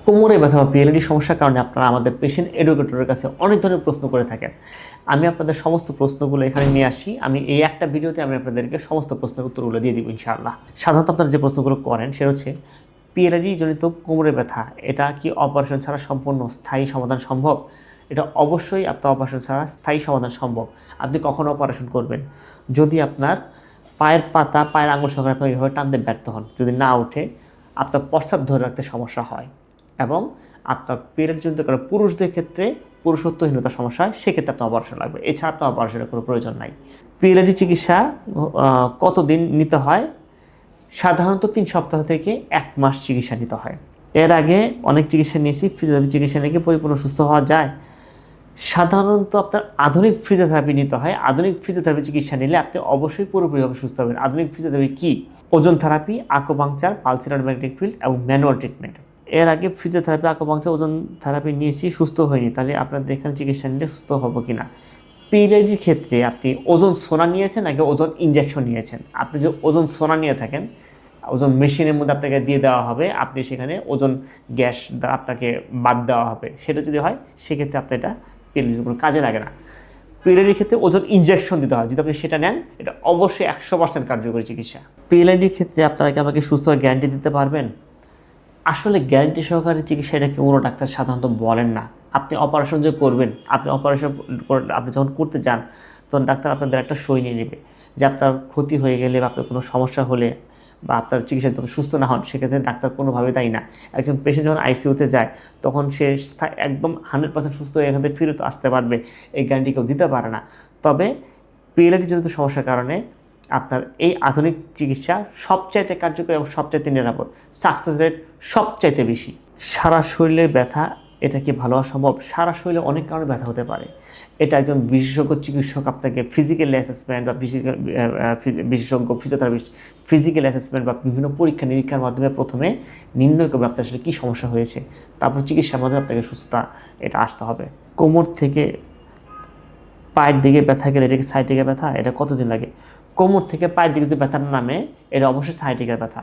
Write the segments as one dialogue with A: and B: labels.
A: কোমরে ব্যথা বা পিএলআইডি সমস্যার কারণে আপনারা আমাদের পেশেন্ট এডুকেটরের কাছে অনেক ধরনের প্রশ্ন করে থাকেন। আমি আপনাদের সমস্ত প্রশ্নগুলো এখানে নিয়ে আসি। আমি এই একটা ভিডিওতে আমি আপনাদেরকে সমস্ত প্রশ্নের উত্তরগুলো দিয়ে দিব ইনশাআল্লাহ। সাধারণত আপনারা যে প্রশ্নগুলো করেন সেটা হচ্ছে পিএলআইডি জনিত কোমরে ব্যথা এটা কি অপারেশন ছাড়া সম্পূর্ণ স্থায়ী সমাধান সম্ভব? এটা অবশ্যই আপনার অপারেশন ছাড়া স্থায়ী সমাধান সম্ভব। আপনি কখন অপারেশন করবেন? যদি আপনার পায়ের পাতা, পায়ের আঙুল সহকারে আপনি এইভাবে টানতে ব্যর্থ হন, যদি না ওঠে, আপনার প্রস্রাব ধরে রাখতে সমস্যা হয় এবং আপনার পিরিয়ডজনিত কারণে পুরুষদের ক্ষেত্রে পুরুষত্বহীনতার সমস্যা হয়, সেক্ষেত্রে আপনার অপারেশন লাগবে। এছাড়া আপনার অপারেশনের কোনো প্রয়োজন নাই। পিএলআইডি চিকিৎসা কতদিন নিতে হয়? সাধারণত 3 সপ্তাহ থেকে 1 মাস চিকিৎসা নিতে হয়। এর আগে অনেক চিকিৎসা নিয়েছি, ফিজিওথেরাপি চিকিৎসা নিয়ে পরিপূর্ণ সুস্থ হওয়া যায়। সাধারণত আপনার আধুনিক ফিজিওথেরাপি নিতে হয়। আধুনিক ফিজিওথেরাপি চিকিৎসা নিলে আপনি অবশ্যই পুরোপুরিভাবে সুস্থ হবেন। আধুনিক ফিজিওথেরাপি কী? ওজন therapy, acupuncture, pulse electromagnetic field এবং ম্যানুয়াল ট্রিটমেন্ট। এর আগে ফিজিওথেরাপি, আকুপাংচার, ওজন থেরাপি নিয়েছি, সুস্থ হয়নি। তাহলে আপনাদের এখানে চিকিৎসা নিলে সুস্থ হবো কিনা? পিএলআইডির ক্ষেত্রে আপনি ওজন সোনা নিয়েছেন নাকি ওজন ইনজেকশন নিয়েছেন? আপনি যদি ওজন সোনা নিয়ে থাকেন, ওজন মেশিনের মধ্যে আপনাকে দিয়ে দেওয়া হবে, আপনি সেখানে ওজন গ্যাস দ্বারা আপনাকে বাদ দেওয়া হবে। সেটা যদি হয় সেক্ষেত্রে আপনার এটা পিএলআইডির কোনো কাজে লাগে না। পিএলআইডির ক্ষেত্রে ওজন ইনজেকশন দিতে হয়, যদি আপনি সেটা নেন এটা অবশ্যই 100% কার্যকরী চিকিৎসা। পিএলআইডির ক্ষেত্রে আপনারা কি আমাকে সুস্থ হওয়ার গ্যারান্টি দিতে পারবেন? আসলে গ্যারান্টি সহকারে চিকিৎসা এটা কোনো ডাক্তার সাধারণত বলেন না। আপনি অপারেশন যে করবেন, আপনি যখন করতে যান তখন ডাক্তার আপনাদের একটা সই নিয়ে নেবে যে আপনার ক্ষতি হয়ে গেলে বা আপনার কোনো সমস্যা হলে বা আপনার চিকিৎসা সুস্থ না হন, সেক্ষেত্রে ডাক্তার কোনোভাবে দায়ী না। একজন পেশেন্ট যখন আইসিইউতে যায় তখন সে একদম 100% সুস্থ হয়ে এখান থেকে ফিরত আসতে পারবে, এই গ্যারান্টি কেউ দিতে পারে না। তবে পিএলআইডি জনিত সমস্যার কারণে আপনার এই আধুনিক চিকিৎসা সবচাইতে কার্যকরী এবং সবচাইতে নিরাপদ, সাকসেস রেট সবচাইতে বেশি। সারা শরীরে ব্যথা, এটা কি ভালো হওয়া সম্ভব? সারা শরীরে অনেক কারণে ব্যথা হতে পারে। এটা একজন বিশেষজ্ঞ চিকিৎসক আপনাকে ফিজিক্যাল অ্যাসেসমেন্ট বা বিশেষজ্ঞ ফিজিওথেরাপিস্ট ফিজিক্যাল অ্যাসেসমেন্ট বা বিভিন্ন পরীক্ষা নিরীক্ষার মাধ্যমে প্রথমে নির্ণয় করবে আপনার আসলে কী সমস্যা হয়েছে, তারপর চিকিৎসার মাধ্যমে আপনাকে সুস্থতা এটা আসতে হবে। কোমর থেকে পায়ের দিকে ব্যথা গেলে এটা কি সাইটিকের ব্যথা? এটা কতদিন লাগে? কোমর থেকে পায়ের দিকে যদি ব্যথা নামে এটা অবশ্যই সাইটিকের ব্যথা।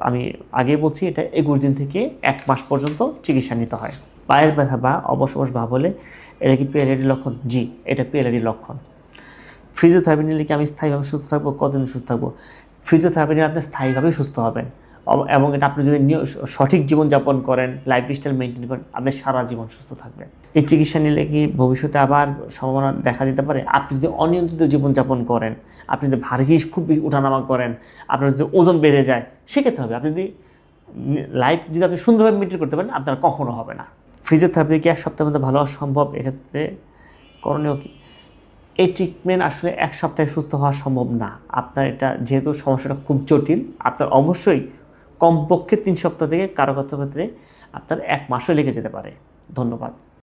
A: আমি আগেই বলছি এটা 21 দিন থেকে 1 মাস পর্যন্ত চিকিৎসা নিতে হয়। পায়ের ব্যথা বা অবশ ভাব হলে এটা কি পিএলআইডির লক্ষণ? জি, এটা পিএলআইডির লক্ষণ। ফিজিওথেরাপি নিলে কি আমি স্থায়ীভাবে সুস্থ থাকবো? কতদিন সুস্থ থাকবো? ফিজিওথেরাপি নিলে আপনি স্থায়ীভাবেই সুস্থ হবেন এবং এটা আপনি যদি সঠিক জীবনযাপন করেন, লাইফস্টাইল মেনটেন করেন, আপনি সারা জীবন সুস্থ থাকবেন। এই চিকিৎসা নিলে কি ভবিষ্যতে আবার সম্ভাবনা দেখা দিতে পারে? আপনি যদি অনিয়ন্ত্রিত জীবনযাপন করেন, আপনি যদি ভারী জিনিস খুব ওঠানামা করেন, আপনার যদি ওজন বেড়ে যায়, সেক্ষেত্রে হবে। আপনি যদি যদি আপনি সুন্দরভাবে মেনটেন করতে পারেন, আপনার কখনো হবে না। ফিজিওথেরাপি কি 1 সপ্তাহের মধ্যে ভালো হওয়া সম্ভব? এক্ষেত্রে করণীয় কি? এই ট্রিটমেন্ট আসলে 1 সপ্তাহে সুস্থ হওয়া সম্ভব না। আপনার এটা যেহেতু সমস্যাটা খুব জটিল, আপনার অবশ্যই কমপক্ষে 3 সপ্তাহ থেকে কারো ক্ষেত্রে আপনার 1 মাসও লেগে যেতে পারে। ধন্যবাদ।